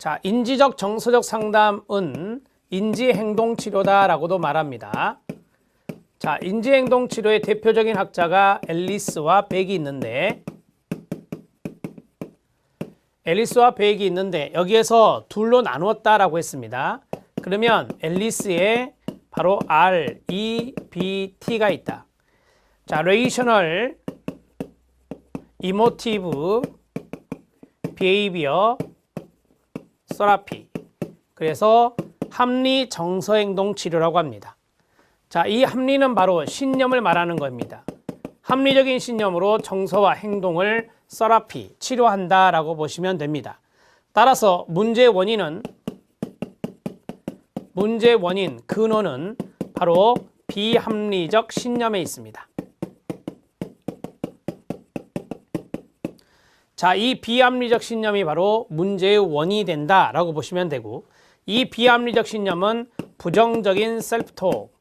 자, 인지적 정서적 상담은 인지행동치료다라고도 말합니다. 자, 인지행동치료의 대표적인 학자가 앨리스와 백이 있는데 여기에서 둘로 나누었다라고 했습니다. 그러면 앨리스에 바로 R, E, B, T가 있다. 자, 레이셔널, 이모티브, 비헤이비어, 서라피. 그래서 합리 정서행동 치료라고 합니다. 자, 이 합리는 바로 신념을 말하는 겁니다. 합리적인 신념으로 정서와 행동을 서라피, 치료한다라고 보시면 됩니다. 따라서 문제의 원인, 근원은 바로 비합리적 신념에 있습니다. 자, 이 비합리적 신념이 바로 문제의 원인이 된다라고 보시면 되고, 이 비합리적 신념은 부정적인 셀프톡,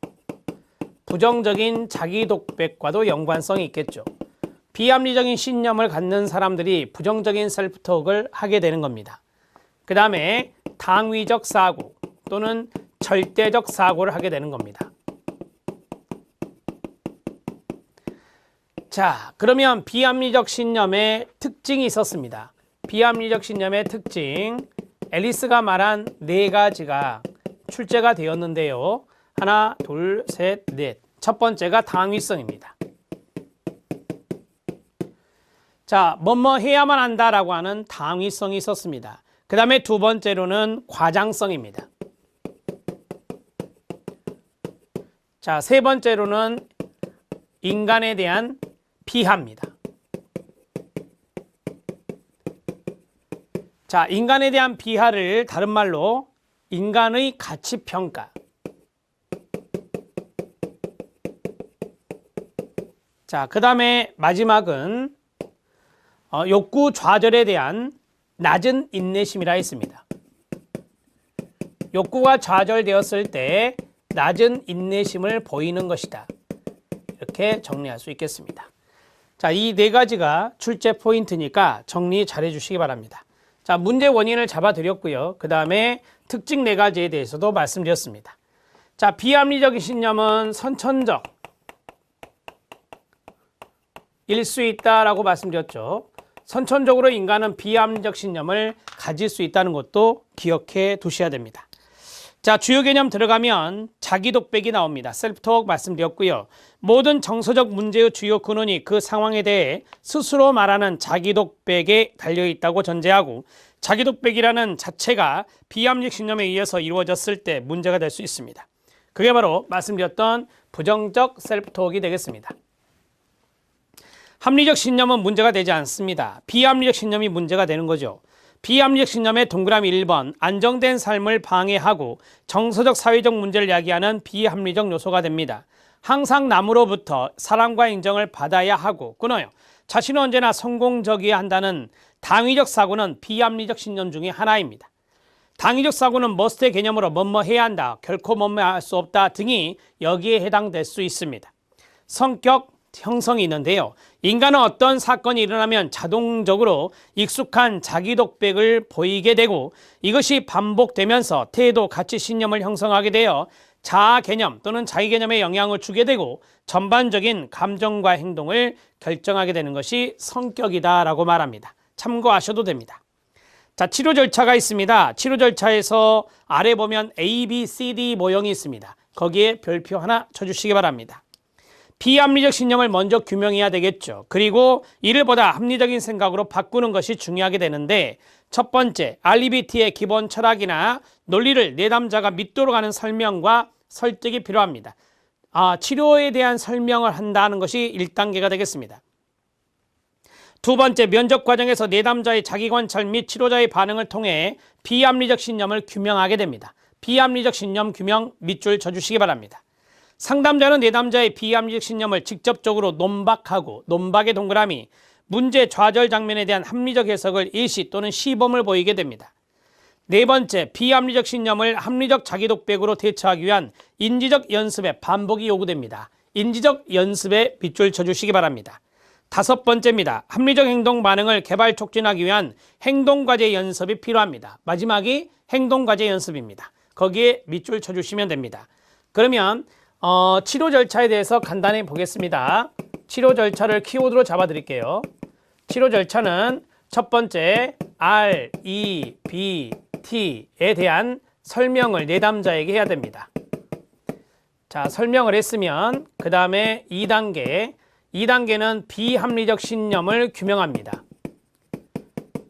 부정적인 자기독백과도 연관성이 있겠죠. 비합리적인 신념을 갖는 사람들이 부정적인 셀프톡을 하게 되는 겁니다. 그 다음에 당위적 사고 또는 절대적 사고를 하게 되는 겁니다. 자, 그러면 비합리적 신념의 특징이 있었습니다. 비합리적 신념의 특징, 앨리스가 말한 4가지가 출제가 되었는데요. 하나, 둘, 셋, 넷. 첫 번째가 당위성입니다. 자, 뭐뭐 해야만 한다라고 하는 당위성이 있었습니다. 그 다음에 두 번째로는 과장성입니다. 자, 세 번째로는 인간에 대한 비하입니다. 자, 인간에 대한 비하를 다른 말로 인간의 가치평가. 자, 그 다음에 마지막은 욕구 좌절에 대한 낮은 인내심이라 했습니다. 욕구가 좌절되었을 때 낮은 인내심을 보이는 것이다. 이렇게 정리할 수 있겠습니다. 자, 이 4가지가 출제 포인트니까 정리 잘 해주시기 바랍니다. 자, 문제 원인을 잡아드렸고요. 그 다음에 특징 4가지에 대해서도 말씀드렸습니다. 자, 비합리적인 신념은 선천적 일 수 있다라고 말씀드렸죠. 선천적으로 인간은 비합리적 신념을 가질 수 있다는 것도 기억해 두셔야 됩니다. 자, 주요 개념 들어가면 자기독백이 나옵니다. 셀프톡 말씀드렸고요. 모든 정서적 문제의 주요 근원이 그 상황에 대해 스스로 말하는 자기독백에 달려있다고 전제하고, 자기독백이라는 자체가 비합리적 신념에 의해서 이루어졌을 때 문제가 될 수 있습니다. 그게 바로 말씀드렸던 부정적 셀프톡이 되겠습니다. 합리적 신념은 문제가 되지 않습니다. 비합리적 신념이 문제가 되는 거죠. 비합리적 신념의 동그라미 1번, 안정된 삶을 방해하고 정서적 사회적 문제를 야기하는 비합리적 요소가 됩니다. 항상 남으로부터 사랑과 인정을 받아야 하고 끊어요. 자신은 언제나 성공적이어야 한다는 당위적 사고는 비합리적 신념 중에 하나입니다. 당위적 사고는 머스트의 개념으로 뭐뭐 해야 한다, 결코 뭐뭐 할 수 없다 등이 여기에 해당될 수 있습니다. 성격 형성이 있는데요. 인간은 어떤 사건이 일어나면 자동적으로 익숙한 자기독백을 보이게 되고, 이것이 반복되면서 태도, 가치, 신념을 형성하게 되어 자아 개념 또는 자기 개념에 영향을 주게 되고 전반적인 감정과 행동을 결정하게 되는 것이 성격이다라고 말합니다. 참고하셔도 됩니다. 자, 치료 절차가 있습니다. 치료 절차에서 아래 보면 A, B, C, D 모형이 있습니다. 거기에 별표 하나 쳐주시기 바랍니다. 비합리적 신념을 먼저 규명해야 되겠죠. 그리고 이를 보다 합리적인 생각으로 바꾸는 것이 중요하게 되는데, 첫 번째, REBT의 기본 철학이나 논리를 내담자가 믿도록 하는 설명과 설득이 필요합니다. 치료에 대한 설명을 한다는 것이 1단계가 되겠습니다. 두 번째, 면접 과정에서 내담자의 자기관찰 및 치료자의 반응을 통해 비합리적 신념을 규명하게 됩니다. 비합리적 신념 규명 밑줄 쳐주시기 바랍니다. 상담자는 내담자의 비합리적 신념을 직접적으로 논박하고, 논박의 동그라미, 문제 좌절 장면에 대한 합리적 해석을 예시 또는 시범을 보이게 됩니다. 네 번째, 비합리적 신념을 합리적 자기독백으로 대처하기 위한 인지적 연습의 반복이 요구됩니다. 인지적 연습에 빗줄 쳐주시기 바랍니다. 다섯 번째입니다. 합리적 행동 반응을 개발 촉진하기 위한 행동과제 연습이 필요합니다. 마지막이 행동과제 연습입니다. 거기에 밑줄 쳐주시면 됩니다. 그러면 치료 절차에 대해서 간단히 보겠습니다. 치료 절차를 키워드로 잡아드릴게요. 치료 절차는 첫 번째 R, E, B, T에 대한 설명을 내담자에게 해야 됩니다. 자, 설명을 했으면 그 다음에 2단계는 비합리적 신념을 규명합니다.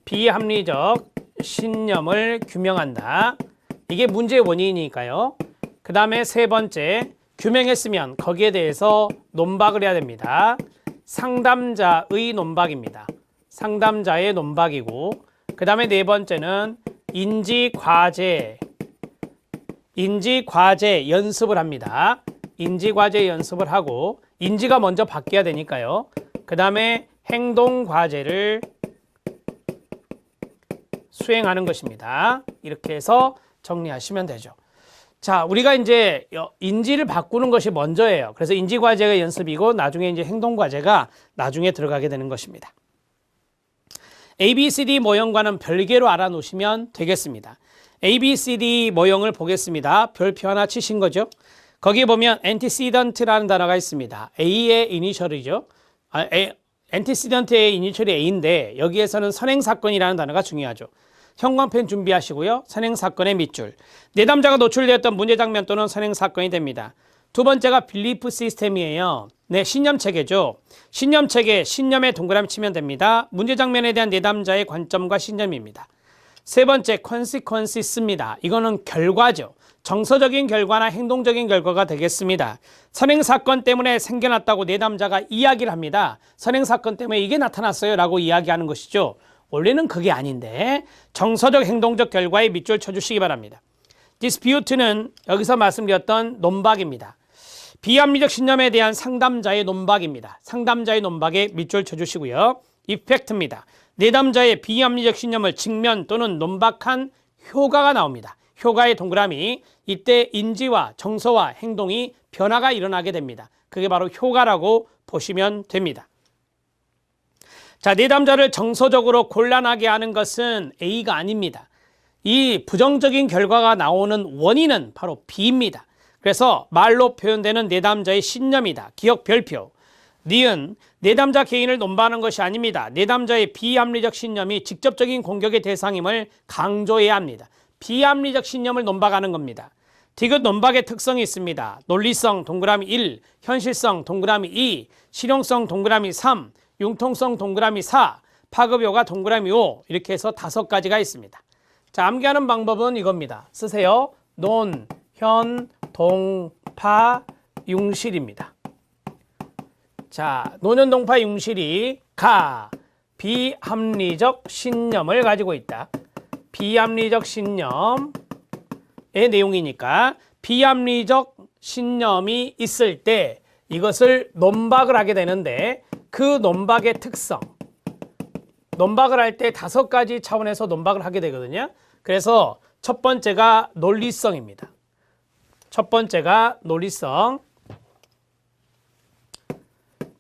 비합리적 신념을 규명한다. 이게 문제의 원인이니까요. 그 다음에 세 번째, 규명했으면 거기에 대해서 논박을 해야 됩니다. 상담자의 논박입니다. 상담자의 논박이고, 그 다음에 네 번째는 인지과제 연습을 합니다. 인지과제 연습을 하고, 인지가 먼저 바뀌어야 되니까요. 그 다음에 행동과제를 수행하는 것입니다. 이렇게 해서 정리하시면 되죠. 자, 우리가 이제 인지를 바꾸는 것이 먼저예요. 그래서 인지과제가 연습이고 나중에 이제 행동과제가 나중에 들어가게 되는 것입니다. ABCD 모형과는 별개로 알아놓으시면 되겠습니다. ABCD 모형을 보겠습니다. 별표 하나 치신 거죠. 거기 보면 antecedent라는 단어가 있습니다. A의 이니셜이죠. antecedent의 이니셜이 A인데 여기에서는 선행사건이라는 단어가 중요하죠. 형광펜 준비하시고요. 선행사건의 밑줄. 내담자가 노출되었던 문제장면 또는 선행사건이 됩니다. 두 번째가 빌리프 시스템이에요. 네, 신념체계죠. 신념체계, 신념에 동그라미 치면 됩니다. 문제장면에 대한 내담자의 관점과 신념입니다. 세 번째, consequences입니다. 이거는 결과죠. 정서적인 결과나 행동적인 결과가 되겠습니다. 선행사건 때문에 생겨났다고 내담자가 이야기를 합니다. 선행사건 때문에 이게 나타났어요 라고 이야기하는 것이죠. 원래는 그게 아닌데 정서적 행동적 결과에 밑줄 쳐주시기 바랍니다. dispute는 여기서 말씀드렸던 논박입니다. 비합리적 신념에 대한 상담자의 논박입니다. 상담자의 논박에 밑줄 쳐주시고요. effect입니다. 내담자의 비합리적 신념을 직면 또는 논박한 효과가 나옵니다. 효과의 동그라미, 이때 인지와 정서와 행동이 변화가 일어나게 됩니다. 그게 바로 효과라고 보시면 됩니다. 자, 내담자를 정서적으로 곤란하게 하는 것은 A가 아닙니다. 이 부정적인 결과가 나오는 원인은 바로 B입니다. 그래서 말로 표현되는 내담자의 신념이다. 기억 별표. 니은 내담자 개인을 논박하는 것이 아닙니다. 내담자의 비합리적 신념이 직접적인 공격의 대상임을 강조해야 합니다. 비합리적 신념을 논박하는 겁니다. 디귿 논박의 특성이 있습니다. 논리성 동그라미 1, 현실성 동그라미 2, 실용성 동그라미 3, 융통성 동그라미 4, 파급효과 동그라미 5 이렇게 해서 5가지가 있습니다. 자, 암기하는 방법은 이겁니다. 쓰세요. 논, 현, 동, 파, 융실입니다. 자, 논현동파 융실이 비합리적 신념을 가지고 있다. 비합리적 신념의 내용이니까 비합리적 신념이 있을 때 이것을 논박을 하게 되는데 그 논박의 특성, 논박을 할 때 5가지 차원에서 논박을 하게 되거든요. 그래서 첫 번째가 논리성입니다. 첫 번째가 논리성.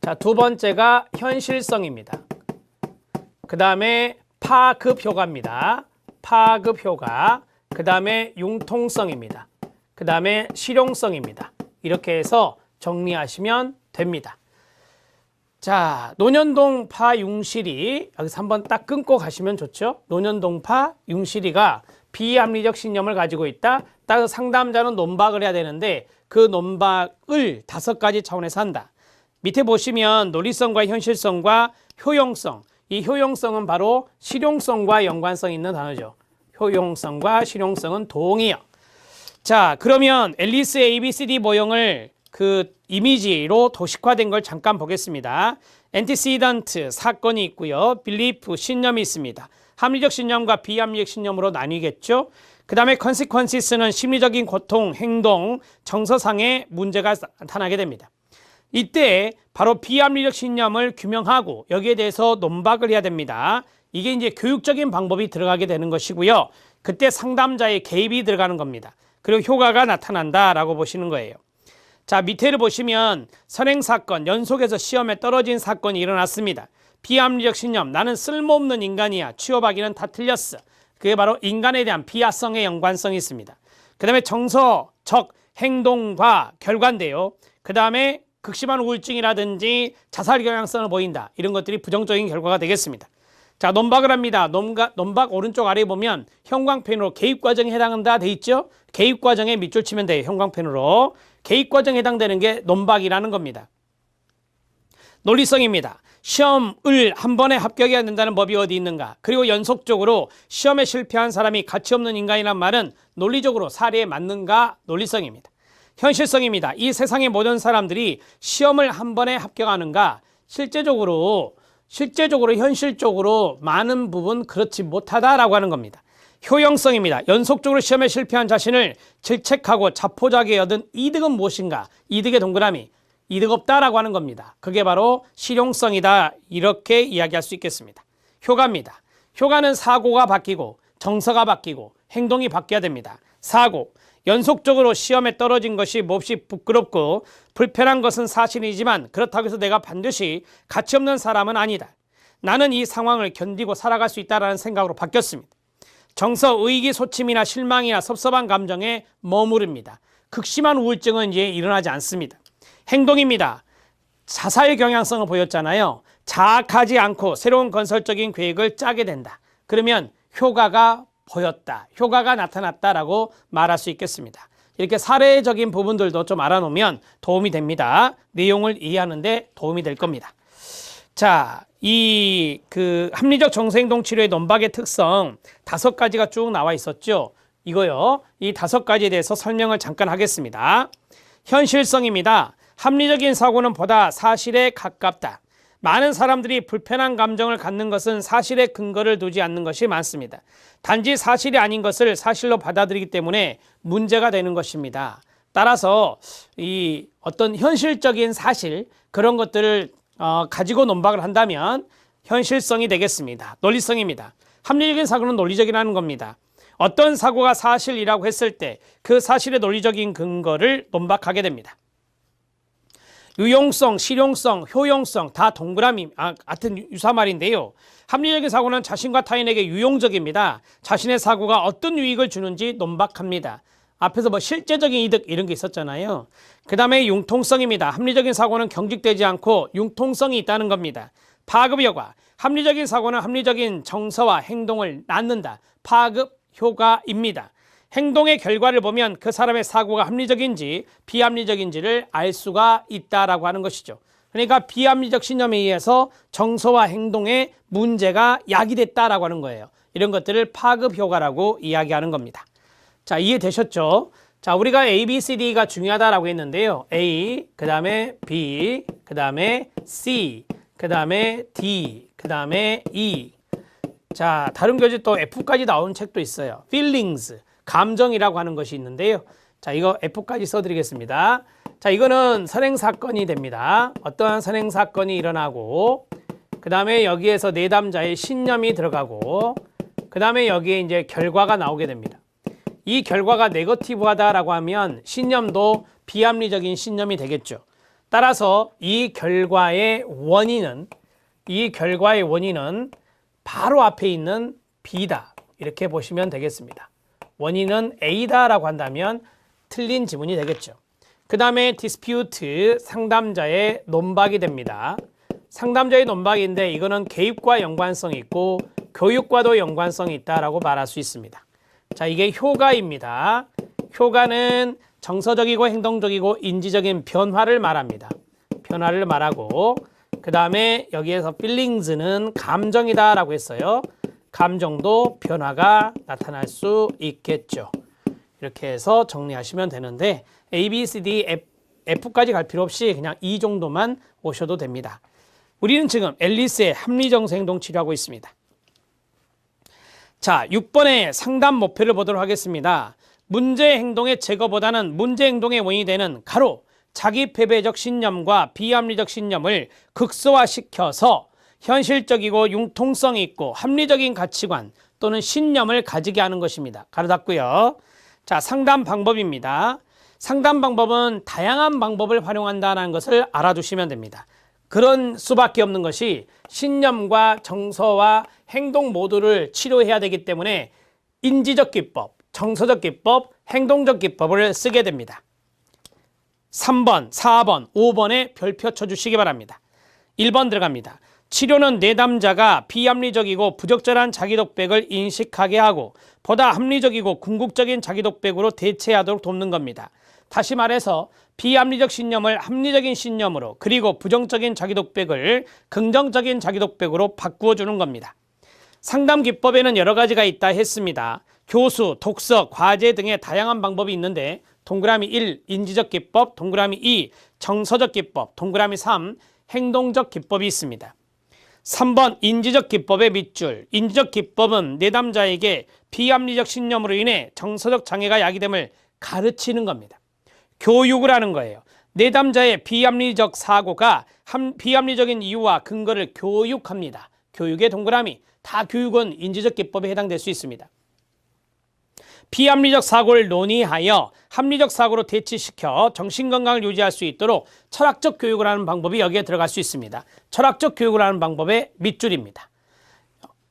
자, 두 번째가 현실성입니다. 그 다음에 파급효과입니다. 파급효과. 그 다음에 융통성입니다. 그 다음에 실용성입니다. 이렇게 해서 정리하시면 됩니다. 자, 논현동파 융실이 여기서 한번 딱 끊고 가시면 좋죠. 논현동파 융실이가 비합리적 신념을 가지고 있다. 따라서 상담자는 논박을 해야 되는데 그 논박을 5가지 차원에서 한다. 밑에 보시면 논리성과 현실성과 효용성. 이 효용성은 바로 실용성과 연관성 있는 단어죠. 효용성과 실용성은 동의어. 자, 그러면 앨리스의 ABCD 모형을 그 이미지로 도식화된 걸 잠깐 보겠습니다. antecedent 사건이 있고요. belief 신념이 있습니다. 합리적 신념과 비합리적 신념으로 나뉘겠죠. 그 다음에 consequences는 심리적인 고통, 행동, 정서상의 문제가 나타나게 됩니다. 이때 바로 비합리적 신념을 규명하고 여기에 대해서 논박을 해야 됩니다. 이게 이제 교육적인 방법이 들어가게 되는 것이고요. 그때 상담자의 개입이 들어가는 겁니다. 그리고 효과가 나타난다라고 보시는 거예요. 자, 밑에를 보시면 선행사건, 연속해서 시험에 떨어진 사건이 일어났습니다. 비합리적 신념, 나는 쓸모없는 인간이야. 취업하기는 다 틀렸어. 그게 바로 인간에 대한 비하성의 연관성이 있습니다. 그 다음에 정서적 행동과 결과인데요. 그 다음에 극심한 우울증이라든지 자살 경향성을 보인다. 이런 것들이 부정적인 결과가 되겠습니다. 자, 논박을 합니다. 논박 오른쪽 아래에 보면 형광펜으로 개입과정에 해당한다 돼 있죠. 개입과정에 밑줄 치면 돼요. 형광펜으로. 개입과정에 해당되는 게 논박이라는 겁니다. 논리성입니다. 시험을 한 번에 합격해야 된다는 법이 어디 있는가. 그리고 연속적으로 시험에 실패한 사람이 가치 없는 인간이란 말은 논리적으로 사례에 맞는가. 논리성입니다. 현실성입니다. 이 세상의 모든 사람들이 시험을 한 번에 합격하는가. 실제적으로 현실적으로 많은 부분 그렇지 못하다라고 하는 겁니다. 효용성입니다. 연속적으로 시험에 실패한 자신을 질책하고 자포자기에 얻은 이득은 무엇인가? 이득의 동그라미. 이득 없다라고 하는 겁니다. 그게 바로 실용성이다. 이렇게 이야기할 수 있겠습니다. 효과입니다. 효과는 사고가 바뀌고 정서가 바뀌고 행동이 바뀌어야 됩니다. 사고. 연속적으로 시험에 떨어진 것이 몹시 부끄럽고 불편한 것은 사실이지만 그렇다고 해서 내가 반드시 가치 없는 사람은 아니다. 나는 이 상황을 견디고 살아갈 수 있다는 생각으로 바뀌었습니다. 정서, 의기소침이나 실망이나 섭섭한 감정에 머무릅니다. 극심한 우울증은 이제 일어나지 않습니다. 행동입니다. 자살 경향성을 보였잖아요. 자학하지 않고 새로운 건설적인 계획을 짜게 된다. 그러면 효과가 보였다. 효과가 나타났다라고 말할 수 있겠습니다. 이렇게 사례적인 부분들도 좀 알아놓으면 도움이 됩니다. 내용을 이해하는 데 도움이 될 겁니다. 자, 이 합리적 정서행동 치료의 논박의 특성 5가지가 쭉 나와 있었죠. 이거요. 이 5가지에 대해서 설명을 잠깐 하겠습니다. 현실성입니다. 합리적인 사고는 보다 사실에 가깝다. 많은 사람들이 불편한 감정을 갖는 것은 사실에 근거를 두지 않는 것이 많습니다. 단지 사실이 아닌 것을 사실로 받아들이기 때문에 문제가 되는 것입니다. 따라서 이 어떤 현실적인 사실 그런 것들을 가지고 논박을 한다면 현실성이 되겠습니다. 논리성입니다. 합리적인 사고는 논리적이라는 겁니다. 어떤 사고가 사실이라고 했을 때 그 사실의 논리적인 근거를 논박하게 됩니다. 유용성, 실용성, 효용성 다 동그라미 같은 유사말인데요. 합리적인 사고는 자신과 타인에게 유용적입니다. 자신의 사고가 어떤 유익을 주는지 논박합니다. 앞에서 뭐 실제적인 이득 이런 게 있었잖아요. 그 다음에 융통성입니다. 합리적인 사고는 경직되지 않고 융통성이 있다는 겁니다. 파급 효과. 합리적인 사고는 합리적인 정서와 행동을 낳는다. 파급 효과입니다. 행동의 결과를 보면 그 사람의 사고가 합리적인지 비합리적인지를 알 수가 있다라고 하는 것이죠. 그러니까 비합리적 신념에 의해서 정서와 행동에 문제가 야기됐다라고 하는 거예요. 이런 것들을 파급 효과라고 이야기하는 겁니다. 자, 이해되셨죠? 자, 우리가 A, B, C, D가 중요하다라고 했는데요. A, 그 다음에 B, 그 다음에 C, 그 다음에 D, 그 다음에 E. 자, 다른 교재 또 F까지 나오는 책도 있어요. Feelings. 감정이라고 하는 것이 있는데요. 자, 이거 F까지 써드리겠습니다. 자, 이거는 선행사건이 됩니다. 어떠한 선행사건이 일어나고, 그 다음에 여기에서 내담자의 신념이 들어가고, 그 다음에 여기에 이제 결과가 나오게 됩니다. 이 결과가 네거티브하다라고 하면 신념도 비합리적인 신념이 되겠죠. 따라서 이 결과의 원인은 바로 앞에 있는 B다. 이렇게 보시면 되겠습니다. 원인은 A다라고 한다면 틀린 지문이 되겠죠. 그 다음에 디스퓨트, 상담자의 논박이 됩니다. 상담자의 논박인데 이거는 개입과 연관성이 있고 교육과도 연관성이 있다라고 말할 수 있습니다. 자, 이게 효과입니다. 효과는 정서적이고 행동적이고 인지적인 변화를 말합니다. 변화를 말하고 그 다음에 여기에서 feelings는 감정이다라고 했어요. 감정도 변화가 나타날 수 있겠죠. 이렇게 해서 정리하시면 되는데 A, B, C, D, F까지 갈 필요 없이 그냥 이 정도만 오셔도 됩니다. 우리는 지금 앨리스의 합리정서 행동 치료하고 있습니다. 자, 6번의 상담 목표를 보도록 하겠습니다. 문제 행동의 제거보다는 문제 행동의 원인이 되는 가로 자기 패배적 신념과 비합리적 신념을 극소화시켜서 현실적이고 융통성이 있고 합리적인 가치관 또는 신념을 가지게 하는 것입니다. 가로 닫고요. 자, 상담 방법입니다. 상담 방법은 다양한 방법을 활용한다는 것을 알아두시면 됩니다. 그런 수밖에 없는 것이 신념과 정서와 행동 모두를 치료해야 되기 때문에 인지적 기법, 정서적 기법, 행동적 기법을 쓰게 됩니다. 3번, 4번, 5번에 별표 쳐주시기 바랍니다. 1번 들어갑니다. 치료는 내담자가 비합리적이고 부적절한 자기독백을 인식하게 하고 보다 합리적이고 궁극적인 자기독백으로 대체하도록 돕는 겁니다. 다시 말해서 비합리적 신념을 합리적인 신념으로 그리고 부정적인 자기독백을 긍정적인 자기독백으로 바꾸어 주는 겁니다. 상담 기법에는 여러 가지가 있다 했습니다. 교수, 독서, 과제 등의 다양한 방법이 있는데 동그라미 1, 인지적 기법, 동그라미 2, 정서적 기법, 동그라미 3, 행동적 기법이 있습니다. 3번 인지적 기법의 밑줄. 인지적 기법은 내담자에게 비합리적 신념으로 인해 정서적 장애가 야기됨을 가르치는 겁니다. 교육을 하는 거예요. 내담자의 비합리적 사고가 비합리적인 이유와 근거를 교육합니다. 교육의 동그라미. 다 교육은 인지적 기법에 해당될 수 있습니다. 비합리적 사고를 논의하여 합리적 사고로 대치시켜 정신건강을 유지할 수 있도록 철학적 교육을 하는 방법이 여기에 들어갈 수 있습니다. 철학적 교육을 하는 방법의 밑줄입니다.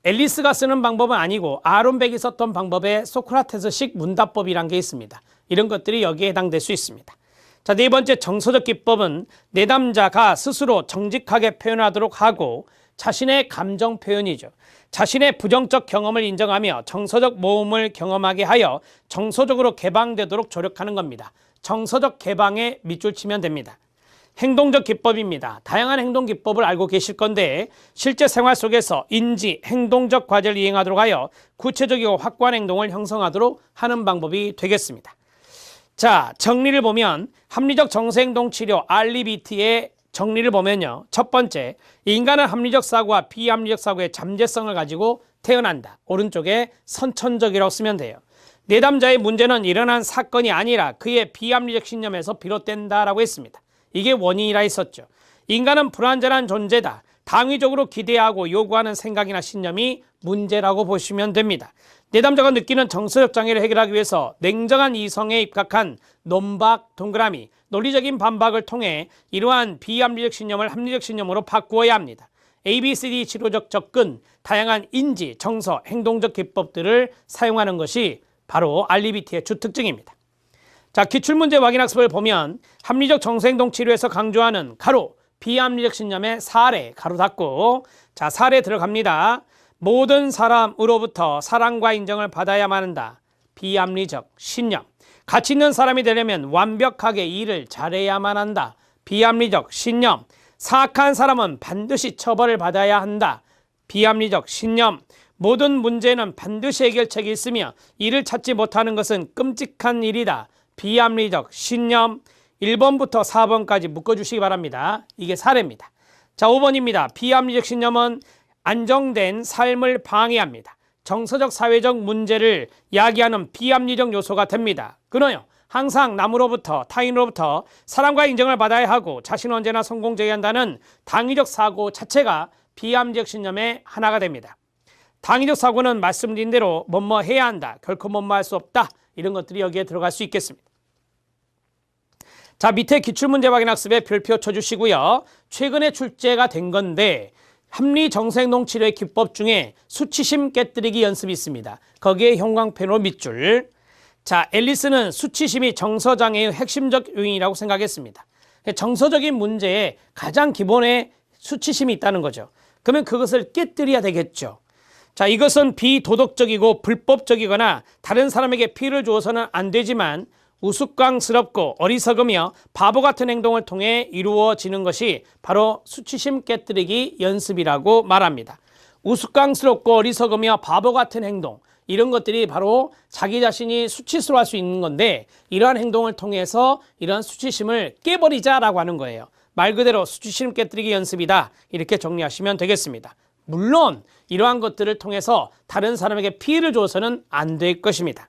앨리스가 쓰는 방법은 아니고 아론 백이 썼던 방법의 소크라테스식 문답법이란 게 있습니다. 이런 것들이 여기에 해당될 수 있습니다. 자, 네 번째 정서적 기법은 내담자가 스스로 정직하게 표현하도록 하고 자신의 감정 표현이죠. 자신의 부정적 경험을 인정하며 정서적 모험을 경험하게 하여 정서적으로 개방되도록 조력하는 겁니다. 정서적 개방에 밑줄 치면 됩니다. 행동적 기법입니다. 다양한 행동 기법을 알고 계실 건데 실제 생활 속에서 인지, 행동적 과제를 이행하도록 하여 구체적이고 확고한 행동을 형성하도록 하는 방법이 되겠습니다. 자, 정리를 보면 합리적 정서행동 치료 RBT의 정리를 보면요. 첫 번째, 인간은 합리적 사고와 비합리적 사고의 잠재성을 가지고 태어난다. 오른쪽에 선천적이라고 쓰면 돼요. 내담자의 문제는 일어난 사건이 아니라 그의 비합리적 신념에서 비롯된다라고 했습니다. 이게 원인이라 했었죠. 인간은 불완전한 존재다. 당위적으로 기대하고 요구하는 생각이나 신념이 문제라고 보시면 됩니다. 내담자가 느끼는 정서적 장애를 해결하기 위해서 냉정한 이성에 입각한 논박, 동그라미, 논리적인 반박을 통해 이러한 비합리적 신념을 합리적 신념으로 바꾸어야 합니다. ABCD 치료적 접근, 다양한 인지, 정서, 행동적 기법들을 사용하는 것이 바로 RBT의 주특징입니다. 자, 기출문제 확인학습을 보면 합리적 정서행동 치료에서 강조하는 가로, 비합리적 신념의 사례, 가로 닫고, 자, 사례 들어갑니다. 모든 사람으로부터 사랑과 인정을 받아야만 한다. 비합리적 신념. 가치 있는 사람이 되려면 완벽하게 일을 잘해야만 한다. 비합리적 신념. 사악한 사람은 반드시 처벌을 받아야 한다. 비합리적 신념. 모든 문제는 반드시 해결책이 있으며 이를 찾지 못하는 것은 끔찍한 일이다. 비합리적 신념. 1번부터 4번까지 묶어주시기 바랍니다. 이게 사례입니다. 자, 5번입니다. 비합리적 신념은 안정된 삶을 방해합니다. 정서적 사회적 문제를 야기하는 비합리적 요소가 됩니다. 그노요. 항상 남으로부터 타인으로부터 사랑과 인정을 받아야 하고 자신은 언제나 성공적이어야 한다는 당위적 사고 자체가 비합리적 신념의 하나가 됩니다. 당위적 사고는 말씀드린 대로 뭐뭐 해야 한다. 결코 뭐뭐 할 수 없다. 이런 것들이 여기에 들어갈 수 있겠습니다. 자, 밑에 기출문제 확인학습에 별표 쳐주시고요. 최근에 출제가 된 건데 합리 정서행동 치료의 기법 중에 수치심 깨뜨리기 연습이 있습니다. 거기에 형광펜으로 밑줄. 자, 앨리스는 수치심이 정서장애의 핵심적 요인이라고 생각했습니다. 정서적인 문제에 가장 기본에 수치심이 있다는 거죠. 그러면 그것을 깨뜨려야 되겠죠. 자, 이것은 비도덕적이고 불법적이거나 다른 사람에게 피해를 주어서는 안 되지만 우스꽝스럽고 어리석으며 바보 같은 행동을 통해 이루어지는 것이 바로 수치심 깨뜨리기 연습이라고 말합니다. 우스꽝스럽고 어리석으며 바보 같은 행동, 이런 것들이 바로 자기 자신이 수치스러워할 수 있는 건데 이러한 행동을 통해서 이러한 수치심을 깨버리자라고 하는 거예요. 말 그대로 수치심 깨뜨리기 연습이다. 이렇게 정리하시면 되겠습니다. 물론 이러한 것들을 통해서 다른 사람에게 피해를 줘서는 안 될 것입니다.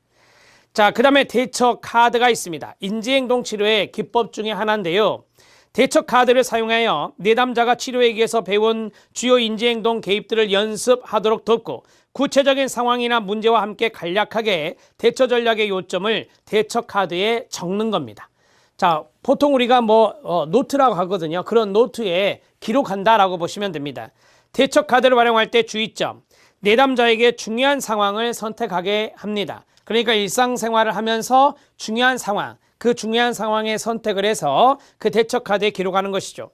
자, 그 다음에 대처 카드가 있습니다. 인지행동 치료의 기법 중에 하나인데요. 대처 카드를 사용하여 내담자가 치료에 의해서 배운 주요 인지행동 개입들을 연습하도록 돕고 구체적인 상황이나 문제와 함께 간략하게 대처 전략의 요점을 대처 카드에 적는 겁니다. 자, 보통 우리가 노트라고 하거든요. 그런 노트에 기록한다라고 보시면 됩니다. 대처 카드를 활용할 때 주의점. 내담자에게 중요한 상황을 선택하게 합니다. 그러니까 일상생활을 하면서 중요한 상황, 그 중요한 상황에 선택을 해서 그 대처 카드에 기록하는 것이죠.